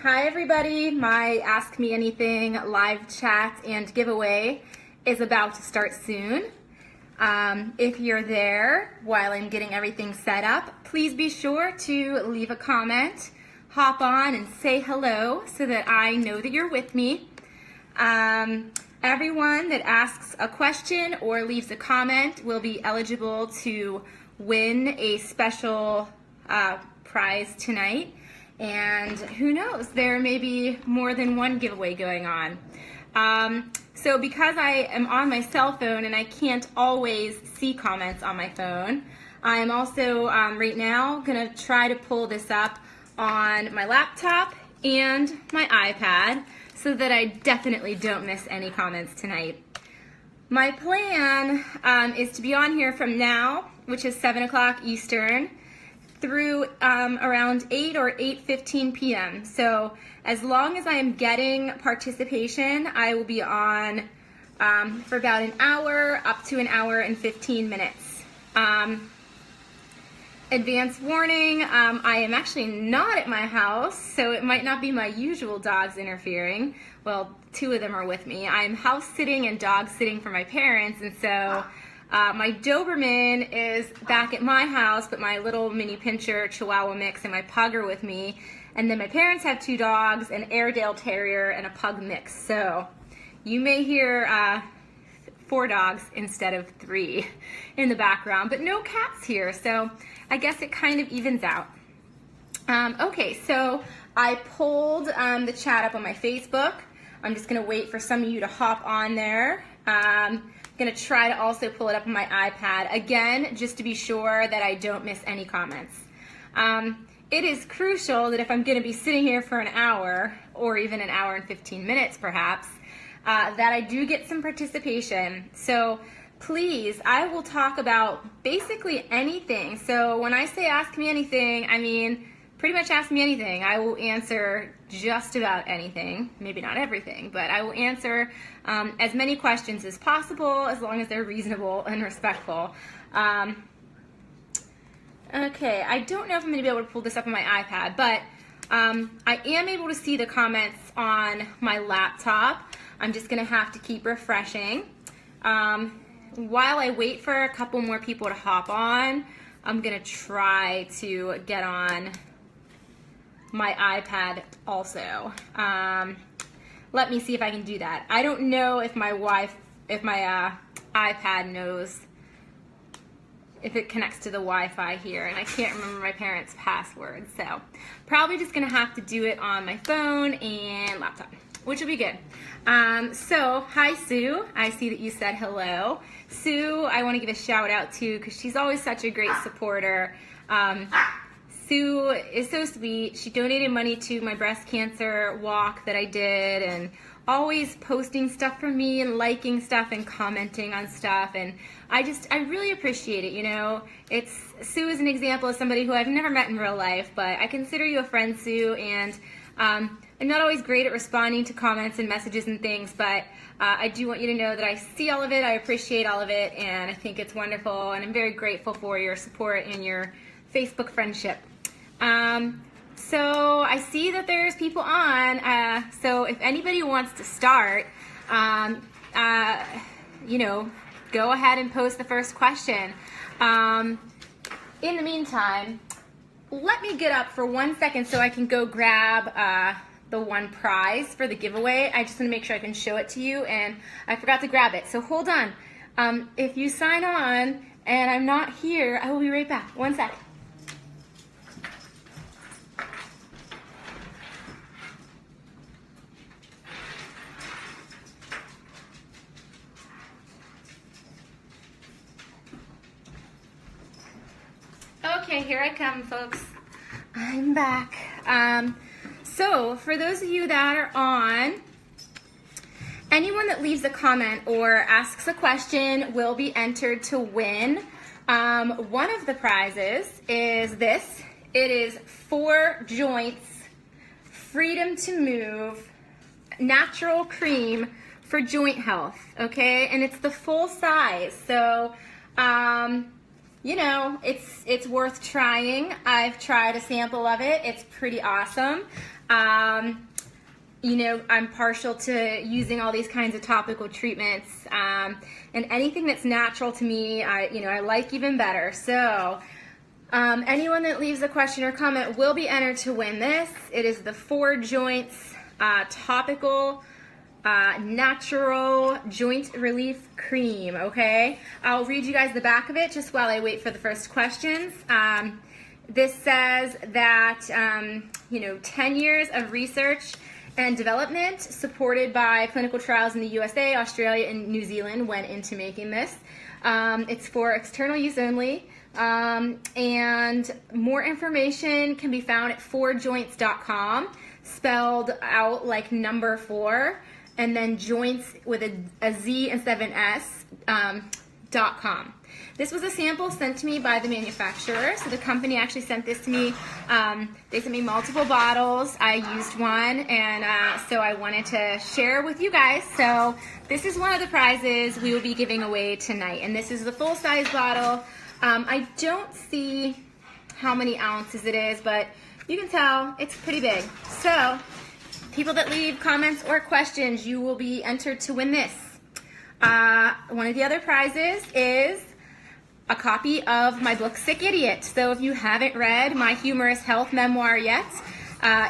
Hi everybody, my Ask Me Anything live chat and giveaway is about to start soon. If you're there while I'm getting everything set up, please be sure to leave a comment, hop on and say hello so that I know that you're with me. Everyone that asks a question or leaves a comment will be eligible to win a special prize tonight. And who knows, there may be more than one giveaway going on. So because I am on my cell phone and I can't always see comments on my phone, I am also right now going to try to pull this up on my laptop and my iPad so that I definitely don't miss any comments tonight. My plan is to be on here from now, which is 7 o'clock Eastern, through around 8 or 8:15 p.m. So as long as I am getting participation, I will be on for about an hour, up to an hour and 15 minutes. Advance warning, I am actually not at my house, so it might not be my usual dogs interfering. Well, 2 of them are with me. I'm house sitting and dog sitting for my parents, and so my Doberman is back at my house, but my little mini pincher Chihuahua mix and my pug are with me. And then my parents have 2 dogs, an Airedale Terrier and a pug mix. So you may hear 4 dogs instead of 3 in the background, but no cats here. So I guess it kind of evens out. Okay, so I pulled the chat up on my Facebook. I'm just gonna wait for some of you to hop on there. Going to try to also pull it up on my iPad again, just to be sure that I don't miss any comments. It is crucial that if I'm going to be sitting here for an hour, or even an hour and 15 minutes perhaps, that I do get some participation. So please, I will talk about basically anything. So when I say ask me anything, I mean pretty much ask me anything. I will answer just about anything, maybe not everything, but I will answer as many questions as possible as long as they're reasonable and respectful. Okay, I don't know if I'm going to be able to pull this up on my iPad, but I am able to see the comments on my laptop. I'm just going to have to keep refreshing. While I wait for a couple more people to hop on, I'm going to try to get on my iPad also. Let me see if I can do that. I don't know if my iPad knows if it connects to the Wi-Fi here, and I can't remember my parents' password, so probably just gonna have to do it on my phone and laptop, which will be good. So hi Sue, I see that you said hello. Sue, I want to give a shout out to because she's always such a great supporter. Sue is so sweet. She donated money to my breast cancer walk that I did, and always posting stuff for me and liking stuff and commenting on stuff, and I really appreciate it, you know. Sue is an example of somebody who I've never met in real life, but I consider you a friend, Sue, and I'm not always great at responding to comments and messages and things, but I do want you to know that I see all of it, I appreciate all of it, and I think it's wonderful, and I'm very grateful for your support and your Facebook friendship. So I see that there's people on, so if anybody wants to start, you know, go ahead and post the first question. In the meantime, let me get up for 1 second so I can go grab the one prize for the giveaway. I just want to make sure I can show it to you, and I forgot to grab it, so hold on. If you sign on and I'm not here, I will be right back. 1 second. Okay, here I come, folks. I'm back. So, for those of you that are on, anyone that leaves a comment or asks a question will be entered to win. One of the prizes is this. It is 4 joints, freedom to move, natural cream for joint health, okay? And it's the full size, so you know, it's worth trying. I've tried a sample of it. It's pretty awesome. You know, I'm partial to using all these kinds of topical treatments, and anything that's natural to me, I like even better. So anyone that leaves a question or comment will be entered to win this. It is the 4 Joints topical natural joint relief cream. Okay, I'll read you guys the back of it just while I wait for the first questions. This says that 10 years of research and development supported by clinical trials in the USA, Australia, and New Zealand went into making this. It's for external use only, and more information can be found at 4joints.com, spelled out like number 4, and then joints with a Z instead of an S, .com. This was a sample sent to me by the manufacturer. So the company actually sent this to me. They sent me multiple bottles. I used one, and so I wanted to share with you guys. So this is one of the prizes we will be giving away tonight, and this is the full-size bottle. I don't see how many ounces it is, but you can tell it's pretty big. So people that leave comments or questions, you will be entered to win this. One of the other prizes is a copy of my book, Sick Idiot. So if you haven't read my humorous health memoir yet,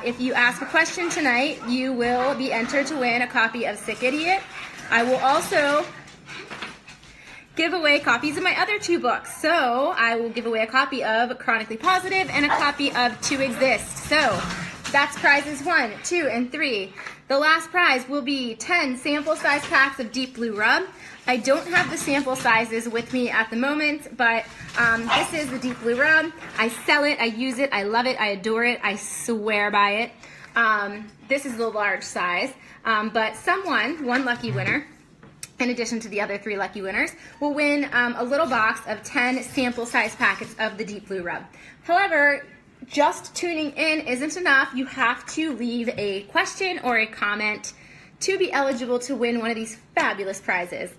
if you ask a question tonight, you will be entered to win a copy of Sick Idiot. I will also give away copies of my other 2 books. So I will give away a copy of Chronically Positive and a copy of To Exist. So that's prizes 1, 2, and 3. The last prize will be 10 sample size packs of Deep Blue Rub. I don't have the sample sizes with me at the moment, but this is the Deep Blue Rub. I sell it, I use it, I love it, I adore it, I swear by it. This is the large size, but one lucky winner, in addition to the other 3 lucky winners, will win a little box of 10 sample size packets of the Deep Blue Rub. However, just tuning in isn't enough. You have to leave a question or a comment to be eligible to win one of these fabulous prizes.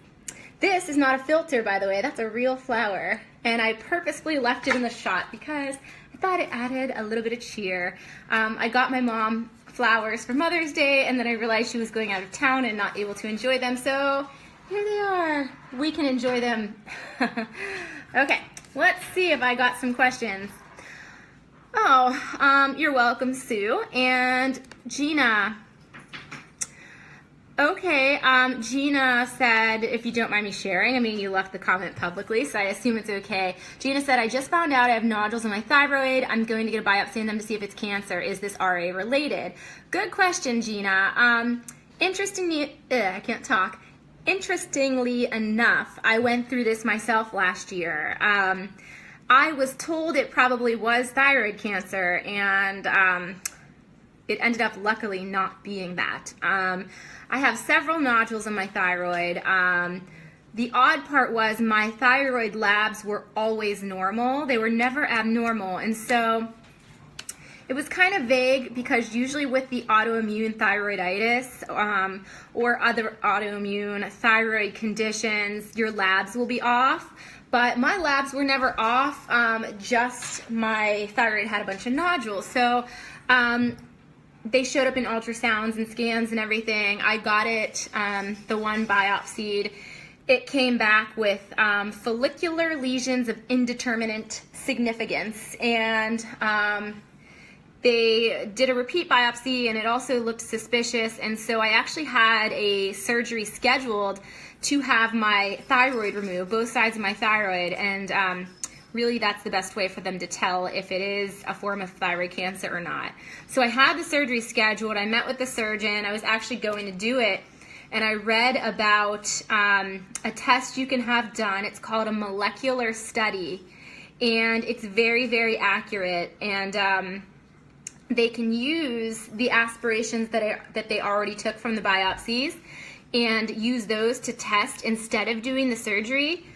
This is not a filter, by the way. That's a real flower, and I purposefully left it in the shot because I thought it added a little bit of cheer. I got my mom flowers for Mother's Day, and then I realized she was going out of town and not able to enjoy them, so here they are. We can enjoy them. Okay, let's see if I got some questions. Oh, you're welcome, Sue. And Gina. Okay, Gina said, if you don't mind me sharing, I mean, you left the comment publicly, so I assume it's okay. Gina said, I just found out I have nodules in my thyroid. I'm going to get a biopsy in them to see if it's cancer. Is this RA related? Good question, Gina. Interestingly enough, I went through this myself last year. I was told it probably was thyroid cancer, and it ended up luckily not being that. I have several nodules in my thyroid. The odd part was my thyroid labs were always normal. They were never abnormal, and so it was kind of vague because usually with the autoimmune thyroiditis or other autoimmune thyroid conditions, your labs will be off. But my labs were never off, just my thyroid had a bunch of nodules. So they showed up in ultrasounds and scans and everything. I got it, the one biopsied. It came back with follicular lesions of indeterminate significance. And they did a repeat biopsy, and it also looked suspicious. And so I actually had a surgery scheduled to have my thyroid removed, both sides of my thyroid, and really that's the best way for them to tell if it is a form of thyroid cancer or not. So I had the surgery scheduled, I met with the surgeon, I was actually going to do it, and I read about a test you can have done. It's called a molecular study, and it's very, very accurate, and they can use the aspirations that they already took from the biopsies and use those to test instead of doing the surgery.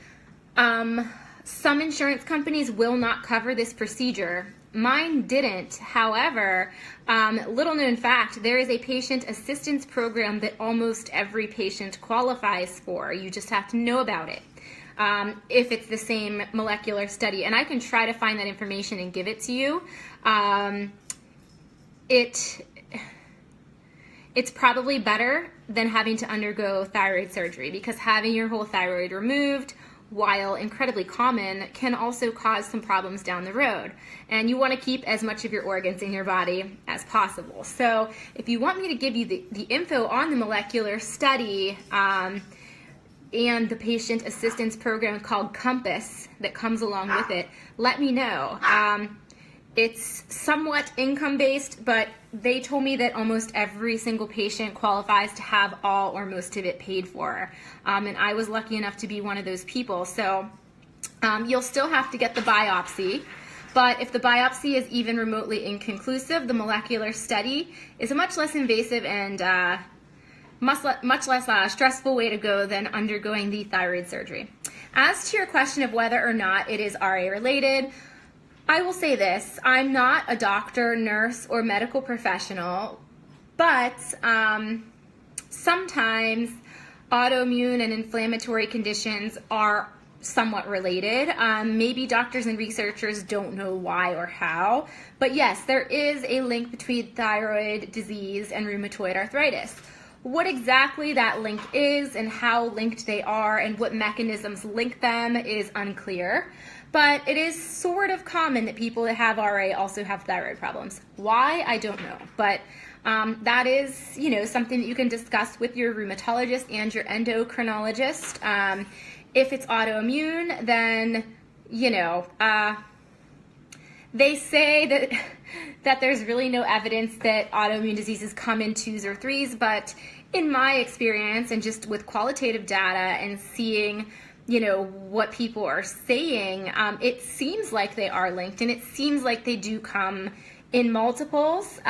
Some insurance companies will not cover this procedure. Mine didn't. However, little known fact, there is a patient assistance program that almost every patient qualifies for. You just have to know about it if it's the same molecular study. And I can try to find that information and give it to you. it's probably better than having to undergo thyroid surgery, because having your whole thyroid removed, while incredibly common, can also cause some problems down the road. And you want to keep as much of your organs in your body as possible. So if you want me to give you the info on the molecular study and the patient assistance program called Compass that comes along with it, let me know. It's somewhat income-based, but they told me that almost every single patient qualifies to have all or most of it paid for. And I was lucky enough to be one of those people. So you'll still have to get the biopsy, but if the biopsy is even remotely inconclusive, the molecular study is a much less invasive and much less stressful way to go than undergoing the thyroid surgery. As to your question of whether or not it is RA related, I will say this: I'm not a doctor, nurse, or medical professional, but sometimes autoimmune and inflammatory conditions are somewhat related. Maybe doctors and researchers don't know why or how, but yes, there is a link between thyroid disease and rheumatoid arthritis. What exactly that link is and how linked they are and what mechanisms link them is unclear. But it is sort of common that people that have RA also have thyroid problems. Why? I don't know. But that is, something that you can discuss with your rheumatologist and your endocrinologist. If it's autoimmune, then, they say that there's really no evidence that autoimmune diseases come in 2s or 3s, but in my experience and just with qualitative data and seeing what people are saying, it seems like they are linked, and it seems like they do come in multiples.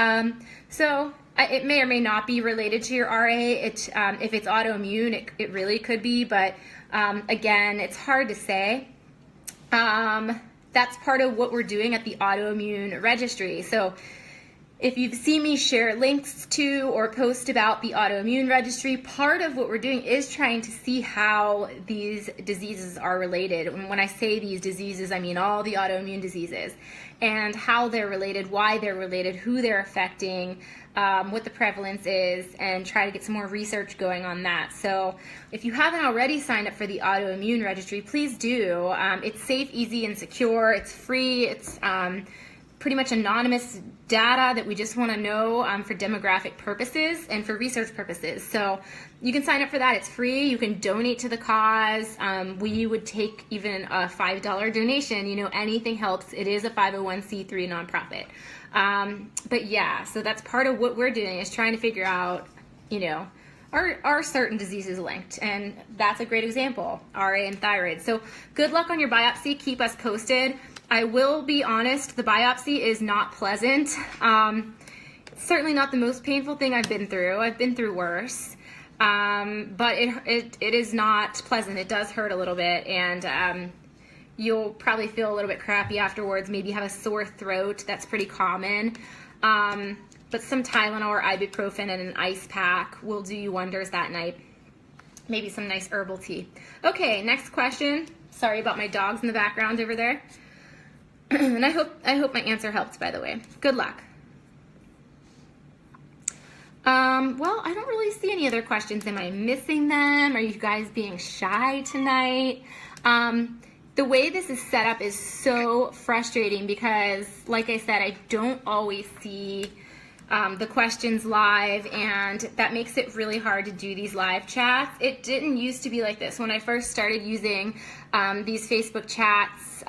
So it may or may not be related to your RA. If it's autoimmune, it really could be, but again, it's hard to say. That's part of what we're doing at the autoimmune registry. So if you've seen me share links to or post about the autoimmune registry, part of what we're doing is trying to see how these diseases are related. And when I say these diseases, I mean all the autoimmune diseases, and how they're related, why they're related, who they're affecting, what the prevalence is, and try to get some more research going on that. So if you haven't already signed up for the autoimmune registry, please do. It's safe, easy, and secure. It's free. It's pretty much anonymous data that we just want to know for demographic purposes and for research purposes. So you can sign up for that. It's free. You can donate to the cause. We would take even a $5 donation. Anything helps. It is a 501c3 nonprofit. But yeah, so that's part of what we're doing, is trying to figure out, are certain diseases linked? And that's a great example, RA and thyroid. So good luck on your biopsy. Keep us posted. I will be honest, the biopsy is not pleasant. It's certainly not the most painful thing I've been through. I've been through worse. But it is not pleasant. It does hurt a little bit, and you'll probably feel a little bit crappy afterwards, maybe have a sore throat. That's pretty common. But some Tylenol or ibuprofen and an ice pack will do you wonders that night. Maybe some nice herbal tea. Okay, next question. Sorry about my dogs in the background over there. And I hope my answer helped, by the way. Good luck. Well, I don't really see any other questions. Am I missing them? Are you guys being shy tonight? The way this is set up is so frustrating because, like I said, I don't always see the questions live, and that makes it really hard to do these live chats. It didn't used to be like this. When I first started using these Facebook chats,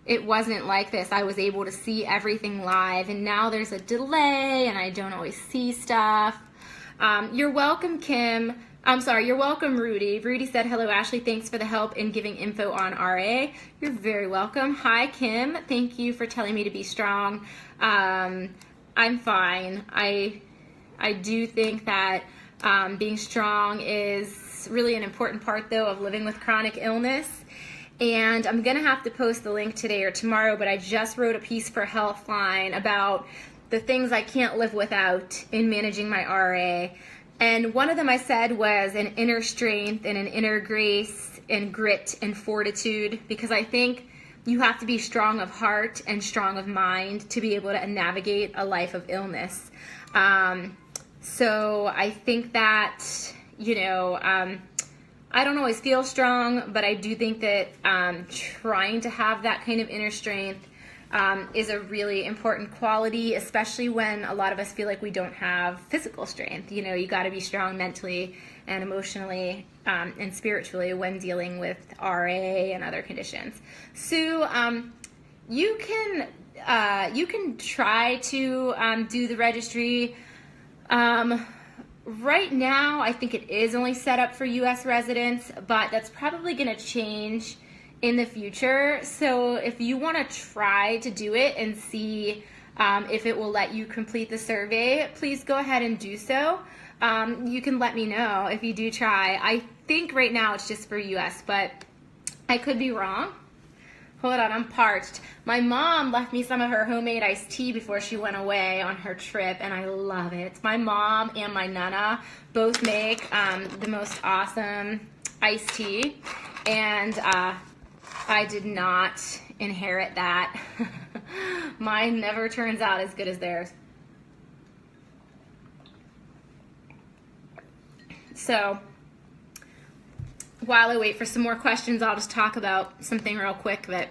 it wasn't like this. I was able to see everything live, and now there's a delay and I don't always see stuff. You're welcome, Kim. I'm sorry, you're welcome, Rudy. Rudy said, hello, Ashley. Thanks for the help in giving info on RA. You're very welcome. Hi, Kim. Thank you for telling me to be strong. I'm fine. I do think that being strong is really an important part, though, of living with chronic illness. And I'm going to have to post the link today or tomorrow, but I just wrote a piece for Healthline about the things I can't live without in managing my RA. And one of them I said was an inner strength and an inner grace and grit and fortitude, because I think you have to be strong of heart and strong of mind to be able to navigate a life of illness. So I think that, I don't always feel strong, but I do think that trying to have that kind of inner strength is a really important quality, especially when a lot of us feel like we don't have physical strength. You got to be strong mentally and emotionally and spiritually when dealing with RA and other conditions. Sue, you can try to do the registry. Right now, I think it is only set up for U.S. residents, but that's probably going to change in the future. So if you want to try to do it and see if it will let you complete the survey, please go ahead and do so. You can let me know if you do try. I think right now it's just for U.S., but I could be wrong. Hold on, I'm parched. My mom left me some of her homemade iced tea before she went away on her trip, and I love it. My mom and my Nana both make the most awesome iced tea, and I did not inherit that. Mine never turns out as good as theirs. So, while I wait for some more questions, I'll just talk about something real quick that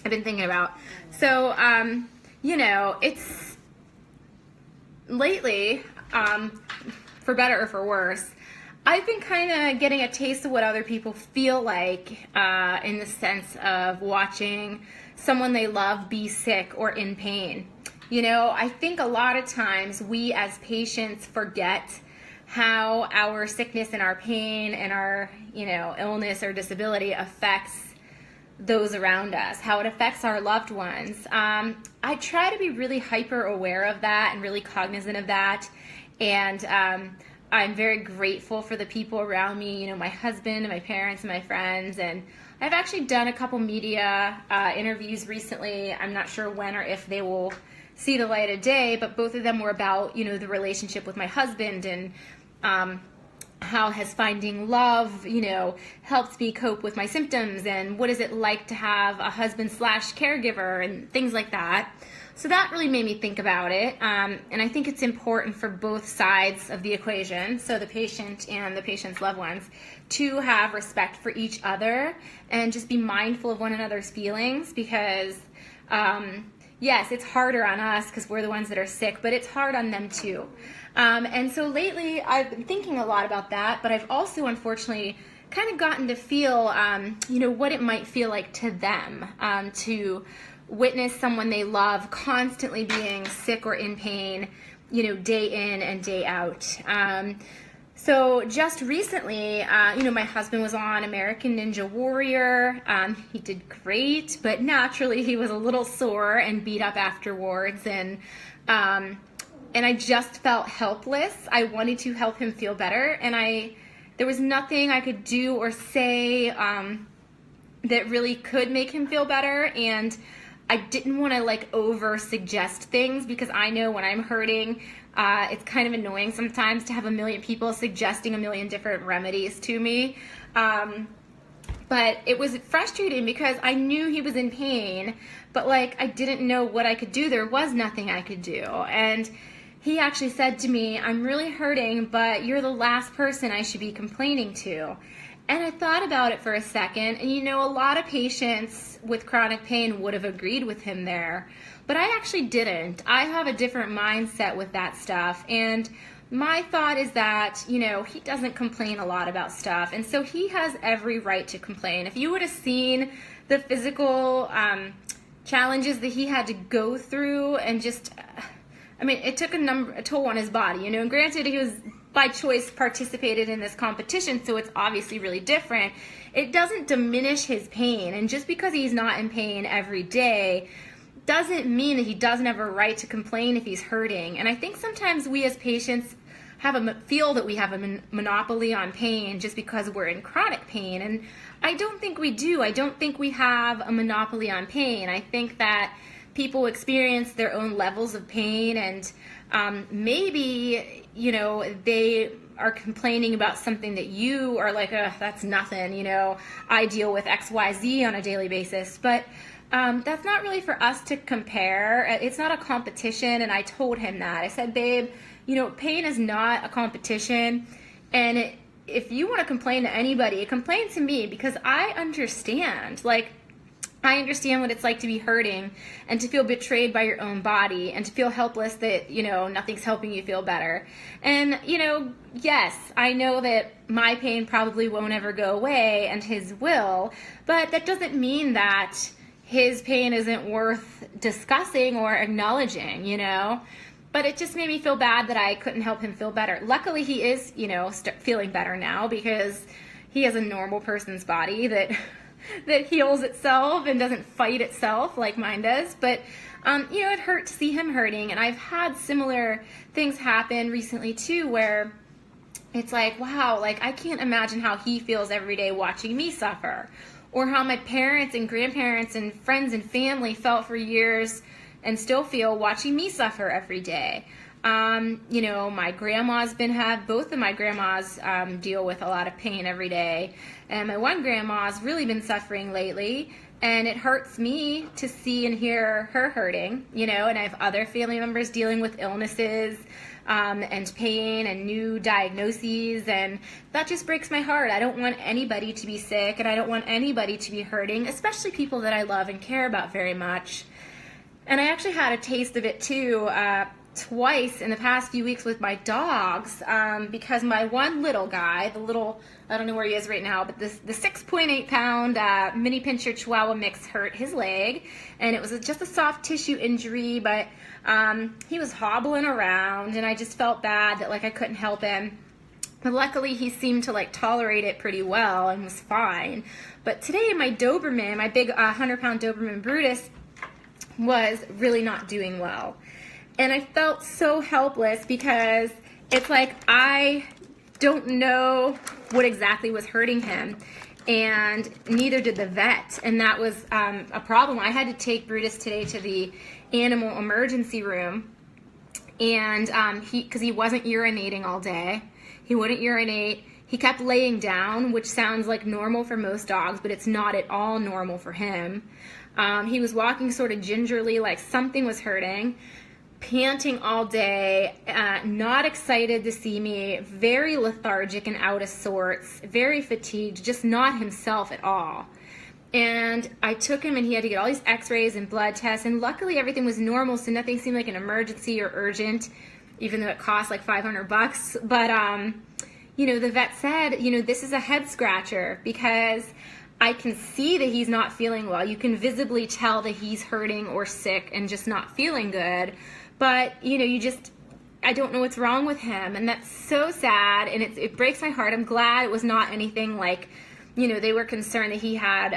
I've been thinking about. So, it's lately, for better or for worse, I've been kind of getting a taste of what other people feel like in the sense of watching someone they love be sick or in pain. I think a lot of times we as patients forget how our sickness and our pain and our, illness or disability affects those around us, how it affects our loved ones. I try to be really hyper aware of that and really cognizant of that. And I'm very grateful for the people around me, my husband and my parents and my friends. And I've actually done a couple media interviews recently. I'm not sure when or if they will see the light of day, but both of them were about, the relationship with my husband and how has finding love, helped me cope with my symptoms, and what is it like to have a husband / caregiver and things like that. So that really made me think about it. And I think it's important for both sides of the equation, so the patient and the patient's loved ones, to have respect for each other and just be mindful of one another's feelings because, yes, it's harder on us because we're the ones that are sick, but it's hard on them too. And so lately I've been thinking a lot about that, but I've also unfortunately kind of gotten to feel, what it might feel like to them to witness someone they love constantly being sick or in pain, day in and day out. So just recently, my husband was on American Ninja Warrior. He did great, but naturally he was a little sore and beat up afterwards. And I just felt helpless. I wanted to help him feel better. And there was nothing I could do or say that really could make him feel better. And I didn't want to over suggest things because I know when I'm hurting, it's kind of annoying sometimes to have a million people suggesting a million different remedies to me. But it was frustrating because I knew he was in pain, but I didn't know what I could do. There was nothing I could do. And he actually said to me, "I'm really hurting, but you're the last person I should be complaining to." And I thought about it for a second, and a lot of patients with chronic pain would have agreed with him there, but I actually didn't. I have a different mindset with that stuff, and my thought is that, he doesn't complain a lot about stuff, and so he has every right to complain. If you would have seen the physical challenges that he had to go through and just, it took a toll on his body, and granted he was by choice participated in this competition, so it's obviously really different. It doesn't diminish his pain, and just because he's not in pain every day doesn't mean that he doesn't have a right to complain if he's hurting. And I think sometimes we as patients feel that we have a monopoly on pain just because we're in chronic pain, and I don't think we do. I don't think we have a monopoly on pain. I think that people experience their own levels of pain, and maybe they are complaining about something that you are like, that's nothing, I deal with XYZ on a daily basis. But That's not really for us to compare. It's not a competition, and I told him that. I said, babe, you know, pain is not a competition, and if you want to complain to anybody, complain to me, because I understand. Like, I understand what it's like to be hurting and to feel betrayed by your own body and to feel helpless that, you know, nothing's helping you feel better. And, you know, yes, I know that my pain probably won't ever go away and his will, but that doesn't mean that his pain isn't worth discussing or acknowledging, you know? But it just made me feel bad that I couldn't help him feel better. Luckily, he is, you know, feeling better now, because he has a normal person's body that heals itself and doesn't fight itself like mine does. But, you know, it hurt to see him hurting. And I've had similar things happen recently, too, where it's like, wow, like I can't imagine how he feels every day watching me suffer, or how my parents and grandparents and friends and family felt for years and still feel watching me suffer every day. You know, my grandma's both of my grandmas deal with a lot of pain every day. And my one grandma's really been suffering lately, and it hurts me to see and hear her hurting, you know, and I have other family members dealing with illnesses and pain and new diagnoses, and that just breaks my heart. I don't want anybody to be sick, and I don't want anybody to be hurting, especially people that I love and care about very much. And I actually had a taste of it too, twice in the past few weeks with my dogs, because my one little guy, I don't know where he is right now, but the 6.8 pound mini pincher Chihuahua mix hurt his leg, and it was just a soft tissue injury, but he was hobbling around, and I just felt bad that like I couldn't help him. But luckily he seemed to like tolerate it pretty well and was fine. But today my Doberman, my big 100-pound Doberman Brutus, was really not doing well. And I felt so helpless, because it's like I don't know what exactly was hurting him, and neither did the vet. And that was a problem. I had to take Brutus today to the animal emergency room, and because he wasn't urinating all day. He wouldn't urinate. He kept laying down, which sounds like normal for most dogs, but it's not at all normal for him. He was walking sort of gingerly, like something was hurting, panting all day, not excited to see me, very lethargic and out of sorts, very fatigued, just not himself at all. And I took him, and he had to get all these x-rays and blood tests, and luckily everything was normal, so nothing seemed like an emergency or urgent, even though it cost like $500. But, you know, the vet said, you know, this is a head scratcher, because I can see that he's not feeling well. You can visibly tell that he's hurting or sick and just not feeling good. But, you know, I don't know what's wrong with him. And that's so sad, and it breaks my heart. I'm glad it was not anything like, you know, they were concerned that he had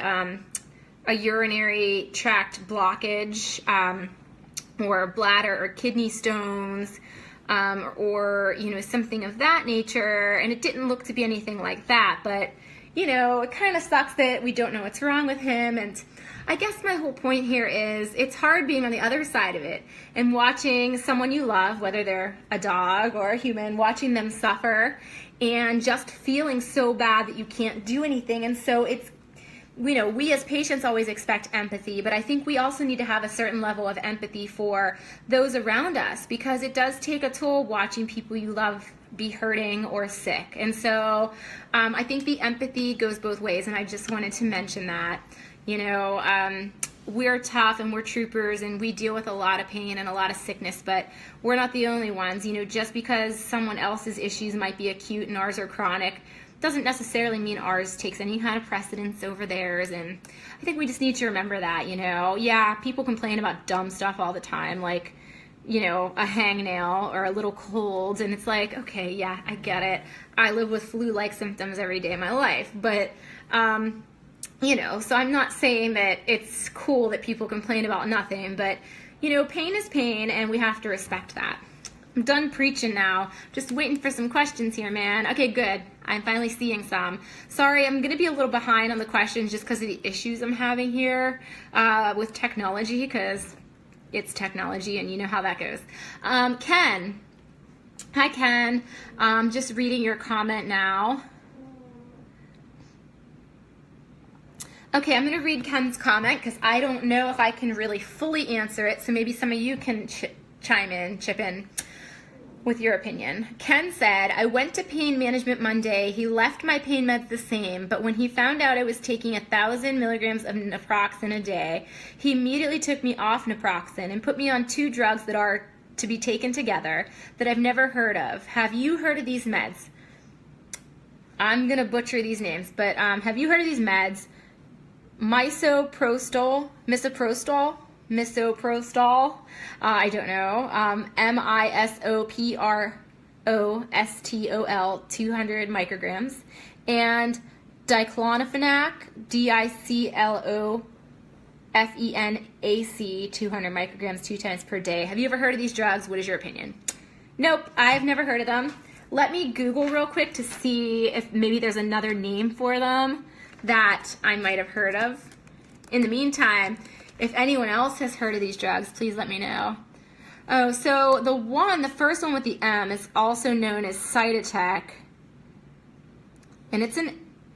a urinary tract blockage, or bladder or kidney stones, or, you know, something of that nature. And it didn't look to be anything like that. But, you know, it kind of sucks that we don't know what's wrong with him. And I guess my whole point here is it's hard being on the other side of it and watching someone you love, whether they're a dog or a human, watching them suffer and just feeling so bad that you can't do anything. And so it's, you know, we as patients always expect empathy, but I think we also need to have a certain level of empathy for those around us, because it does take a toll watching people you love be hurting or sick. And so I think the empathy goes both ways, and I just wanted to mention that. You know, we're tough and we're troopers, and we deal with a lot of pain and a lot of sickness, but we're not the only ones. You know, just because someone else's issues might be acute and ours are chronic doesn't necessarily mean ours takes any kind of precedence over theirs. And I think we just need to remember that, you know. Yeah, people complain about dumb stuff all the time, like, you know, a hangnail or a little cold, and it's like, okay, yeah, I get it. I live with flu-like symptoms every day of my life, but you know, so I'm not saying that it's cool that people complain about nothing, but, you know, pain is pain, and we have to respect that. I'm done preaching now. Just waiting for some questions here, man. Okay, good. I'm finally seeing some. Sorry, I'm going to be a little behind on the questions just because of the issues I'm having here with technology, because it's technology, and you know how that goes. Ken. Hi, Ken. Just reading your comment now. Okay, I'm going to read Ken's comment because I don't know if I can really fully answer it, so maybe some of you can chip in with your opinion. Ken said, I went to pain management Monday. He left my pain meds the same, but when he found out I was taking 1,000 milligrams of naproxen a day, he immediately took me off naproxen and put me on 2 drugs that are to be taken together that I've never heard of. Have you heard of these meds? I'm going to butcher these names, but have you heard of these meds? Misoprostol, I don't know, misoprostol, 200 micrograms, and diclofenac, diclofenac, 200 micrograms 2 times per day. Have you ever heard of these drugs? What is your opinion? Nope, I've never heard of them. Let me Google real quick to see if maybe there's another name for them that I might have heard of. In the meantime, if anyone else has heard of these drugs, please let me know. Oh, so the first one with the M is also known as Cytotec. And it's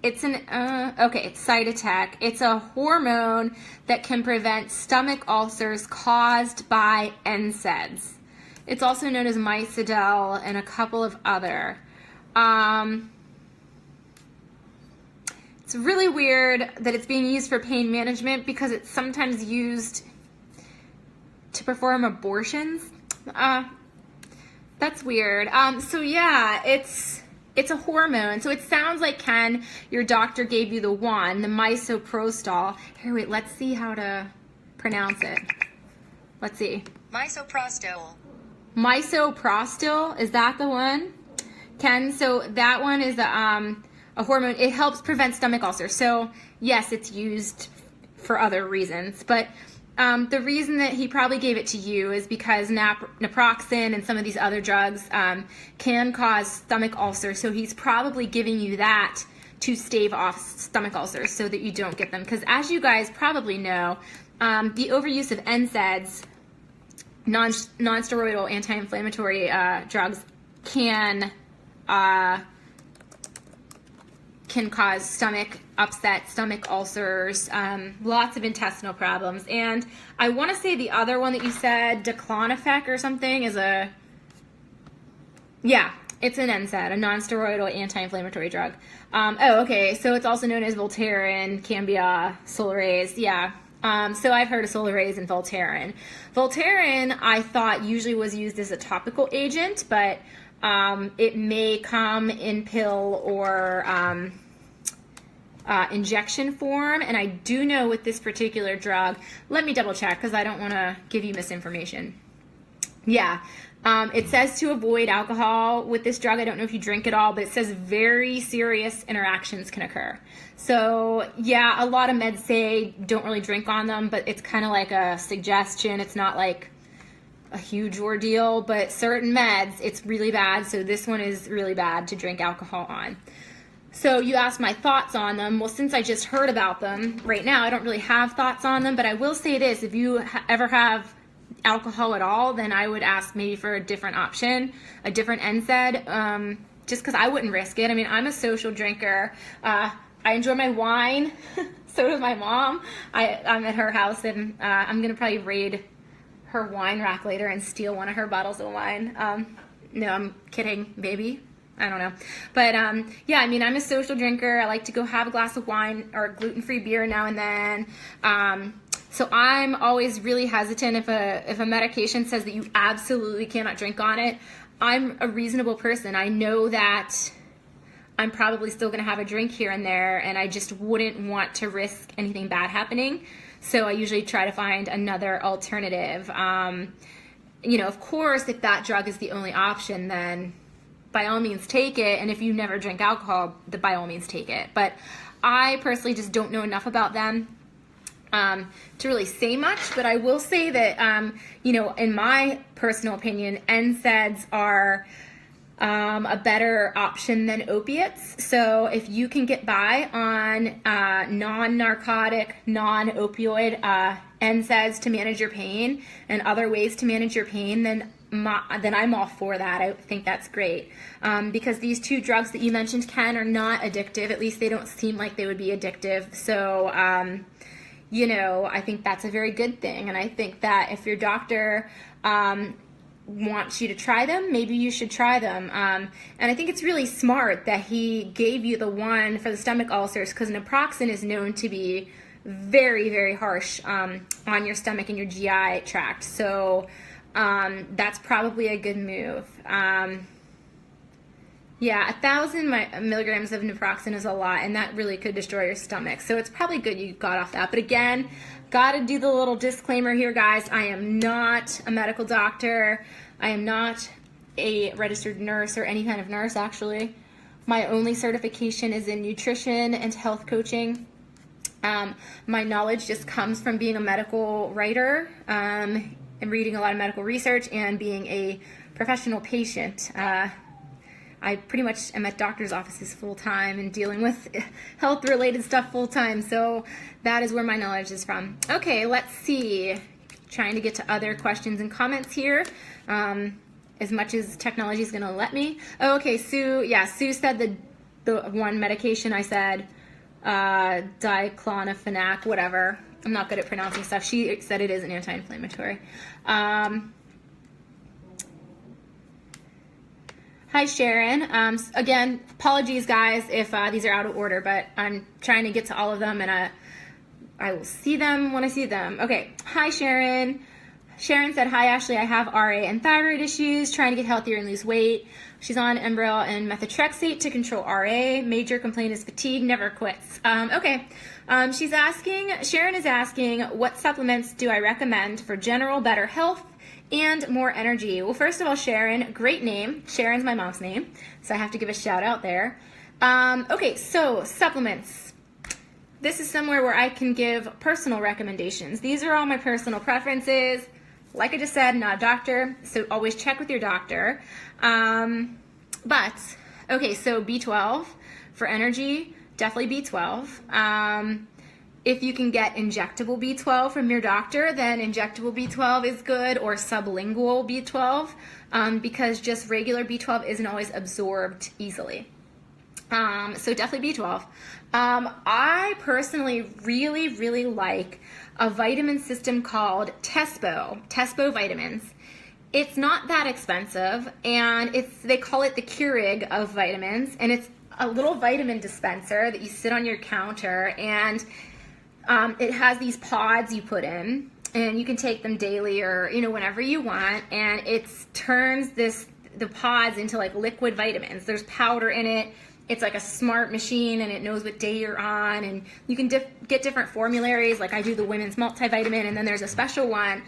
Cytotec. It's a hormone that can prevent stomach ulcers caused by NSAIDs. It's also known as Mycedel and a couple of other. It's really weird that it's being used for pain management because it's sometimes used to perform abortions. That's weird. So yeah, it's a hormone. So it sounds like, Ken, your doctor gave you the misoprostol. Here, wait, let's see how to pronounce it. Let's see. Misoprostol. Misoprostol, is that the one? Ken, so that one is a hormone. It helps prevent stomach ulcers. So yes, it's used for other reasons, but the reason that he probably gave it to you is because naproxen and some of these other drugs can cause stomach ulcers. So he's probably giving you that to stave off stomach ulcers so that you don't get them. Because as you guys probably know, the overuse of NSAIDs, non-steroidal anti-inflammatory drugs, can cause stomach upset, stomach ulcers, lots of intestinal problems. And I want to say the other one that you said, diclofenac or something, is it's an NSAID, a non-steroidal anti-inflammatory drug. Okay, so it's also known as Voltaren, Cambia, Solaraze, yeah. So I've heard of Solaraze and Voltaren. Voltaren, I thought, usually was used as a topical agent, but it may come in pill or injection form. And I do know with this particular drug, let me double check because I don't want to give you misinformation. Yeah, it says to avoid alcohol with this drug. I don't know if you drink at all, but it says very serious interactions can occur. So yeah, a lot of meds say don't really drink on them, but it's kind of like a suggestion. It's not like a huge ordeal, but certain meds, it's really bad. So this one is really bad to drink alcohol on. So you asked my thoughts on them. Well, since I just heard about them right now, I don't really have thoughts on them, but I will say this: if you ever have alcohol at all, then I would ask maybe for a different option, a different NSAID, just because I wouldn't risk it. I mean, I'm a social drinker. I enjoy my wine. So does my mom. I'm at her house, and I'm going to probably raid her wine rack later and steal one of her bottles of wine. No, I'm kidding, baby. I don't know. But yeah, I mean, I'm a social drinker. I like to go have a glass of wine or gluten-free beer now and then. So I'm always really hesitant if a medication says that you absolutely cannot drink on it. I'm a reasonable person. I know that I'm probably still going to have a drink here and there, and I just wouldn't want to risk anything bad happening. So I usually try to find another alternative. You know, of course, if that drug is the only option, then by all means take it. And if you never drink alcohol, then by all means take it. But I personally just don't know enough about them to really say much. But I will say that, you know, in my personal opinion, NSAIDs are a better option than opiates. So if you can get by on non-narcotic, non-opioid NSAIDs to manage your pain and other ways to manage your pain, then then I'm all for that. I think that's great, because these two drugs that you mentioned, Ken, are not addictive. At least they don't seem like they would be addictive. So, you know, I think that's a very good thing. And I think that if your doctor wants you to try them, maybe you should try them. And I think it's really smart that he gave you the one for the stomach ulcers, because naproxen is known to be very, very harsh on your stomach and your GI tract. So that's probably a good move. Yeah, 1,000 milligrams of naproxen is a lot, and that really could destroy your stomach. So it's probably good you got off that. But again, got to do the little disclaimer here, guys. I am not a medical doctor. I am not a registered nurse or any kind of nurse, actually. My only certification is in nutrition and health coaching. My knowledge just comes from being a medical writer, and reading a lot of medical research, and being a professional patient. I pretty much am at doctor's offices full time and dealing with health related stuff full time. So that is where my knowledge is from. Okay, let's see. Trying to get to other questions and comments here. As much as technology is going to let me. Oh, okay, Sue. Yeah, Sue said the one medication I said, diclofenac, whatever. I'm not good at pronouncing stuff. She said it is an anti-inflammatory. Hi, Sharon. Again, apologies, guys, if these are out of order, but I'm trying to get to all of them, and I will see them when I see them. Okay. Hi, Sharon. Sharon said, hi, Ashley. I have RA and thyroid issues, trying to get healthier and lose weight. She's on Enbrel and methotrexate to control RA. Major complaint is fatigue, never quits. Okay. Sharon is asking, what supplements do I recommend for general better health and more energy? Well, first of all, Sharon, great name. Sharon's my mom's name, so I have to give a shout out there. Okay, so supplements. This is somewhere where I can give personal recommendations. These are all my personal preferences. Like I just said, not a doctor, so always check with your doctor. But, okay, so B12 for energy, definitely B12. If you can get injectable B12 from your doctor, then injectable B12 is good, or sublingual B12, because just regular B12 isn't always absorbed easily. So definitely B12. I personally really like a vitamin system called Tespo vitamins. It's not that expensive, and they call it the Keurig of vitamins, and it's a little vitamin dispenser that you sit on your counter, and it has these pods you put in, and you can take them daily or, you know, whenever you want, and it turns the pods into like liquid vitamins. There's powder in it. It's like a smart machine, and it knows what day you're on, and you can get different formularies. Like I do the women's multivitamin, and then there's a special one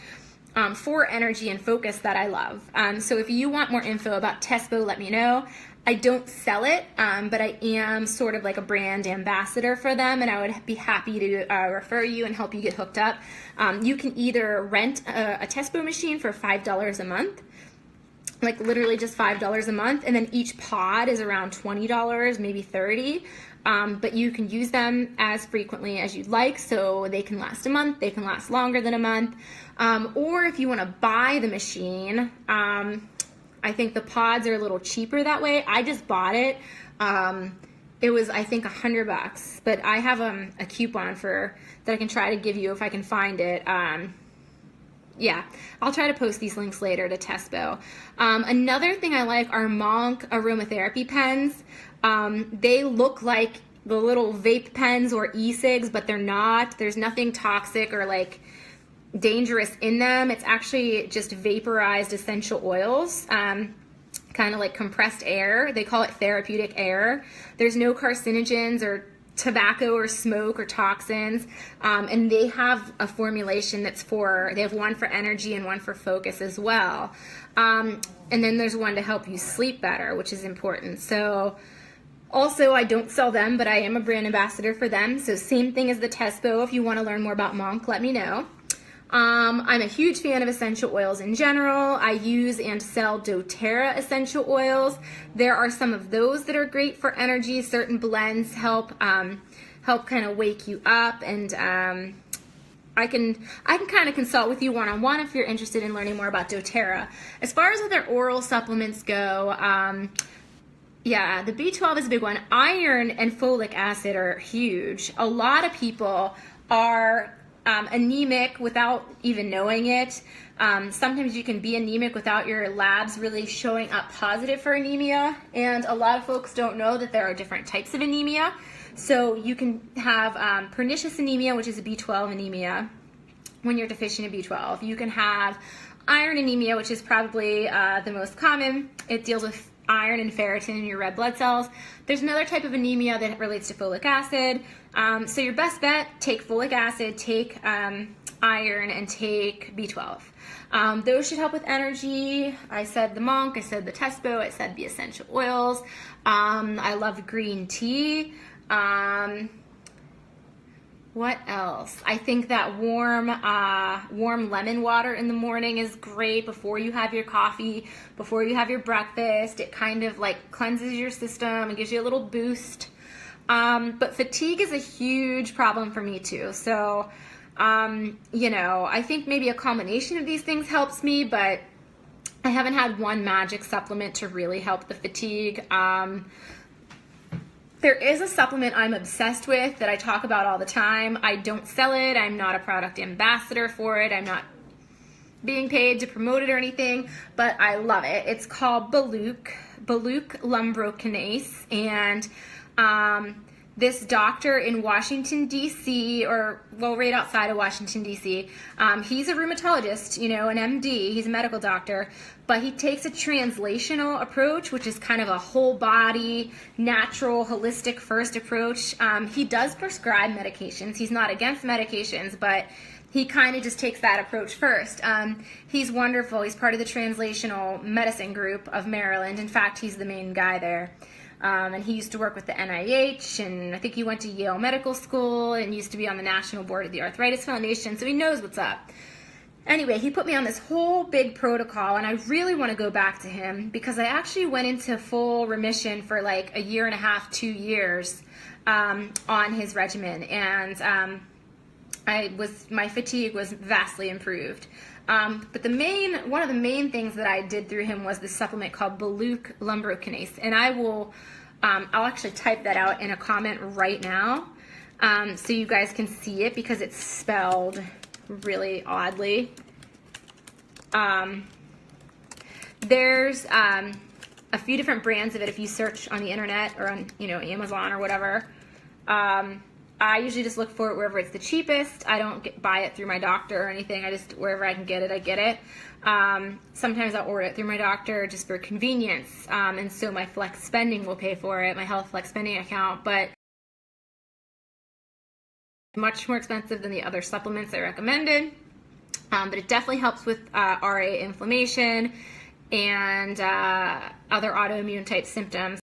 for energy and focus that I love. So if you want more info about Tespo, let me know. I don't sell it, but I am sort of like a brand ambassador for them, and I would be happy to refer you and help you get hooked up. You can either rent a Tespo machine for $5 a month, like literally just $5 a month, and then each pod is around $20, maybe $30. But you can use them as frequently as you'd like, so they can last a month, they can last longer than a month. Or if you want to buy the machine, I think the pods are a little cheaper that way. I just bought it. It was, I think, $100, but I have a coupon that I can try to give you if I can find it. Yeah, I'll try to post these links later to Tespo. Another thing I like are Monk aromatherapy pens. They look like the little vape pens or e-cigs, but they're not. There's nothing toxic or like dangerous in them. It's actually just vaporized essential oils, kind of like compressed air. They call it therapeutic air. There's no carcinogens or tobacco or smoke or toxins, and they have a formulation they have one for energy and one for focus as well, and then there's one to help you sleep better, which is important. So also, I don't sell them, but I am a brand ambassador for them. So same thing as the Tespo. If you want to learn more about Monk, let me know. I'm a huge fan of essential oils in general. I use and sell doTERRA essential oils. There are some of those that are great for energy. Certain blends help kind of wake you up and I can kind of consult with you one-on-one if you're interested in learning more about doTERRA. As far as other oral supplements go, yeah, the B12 is a big one. Iron and folic acid are huge. A lot of people are anemic without even knowing it. Sometimes you can be anemic without your labs really showing up positive for anemia, and a lot of folks don't know that there are different types of anemia. So you can have pernicious anemia, which is a B12 anemia, when you're deficient in B12. You can have iron anemia, which is probably the most common. It deals with iron and ferritin in your red blood cells. There's another type of anemia that relates to folic acid. So your best bet, take folic acid, take iron, and take B12. Those should help with energy. I said the monk, I said the tespo, I said the essential oils. I love green tea. What else? I think that warm lemon water in the morning is great before you have your coffee, before you have your breakfast. It kind of like cleanses your system and gives you a little boost. But fatigue is a huge problem for me too. So, you know, I think maybe a combination of these things helps me, but I haven't had one magic supplement to really help the fatigue. There is a supplement I'm obsessed with that I talk about all the time. I don't sell it. I'm not a product ambassador for it. I'm not being paid to promote it or anything, but I love it. It's called Baluch lumbrokinase, and this doctor in Washington, D.C., or well, right outside of Washington, D.C., he's a rheumatologist, you know, an M.D., he's a medical doctor, but he takes a translational approach, which is kind of a whole body, natural, holistic first approach. He does prescribe medications. He's not against medications, but he kind of just takes that approach first. He's wonderful. He's part of the translational medicine group of Maryland. In fact, he's the main guy there. And he used to work with the NIH, and I think he went to Yale Medical School and used to be on the national board of the Arthritis Foundation, so he knows what's up. Anyway, he put me on this whole big protocol, and I really want to go back to him because I actually went into full remission for like a year and a half, 2 years on his regimen, and my fatigue was vastly improved. But one of the main things that I did through him was this supplement called Baluch lumbrokinase, and I'll actually type that out in a comment right now, so you guys can see it because it's spelled really oddly. There's a few different brands of it if you search on the internet or on, you know, Amazon or whatever. I usually just look for it wherever it's the cheapest. I don't buy it through my doctor or anything. I just, wherever I can get it, I get it. Sometimes I'll order it through my doctor just for convenience, and so my flex spending will pay for it, my health flex spending account, but much more expensive than the other supplements I recommended. But it definitely helps with RA inflammation and other autoimmune type symptoms.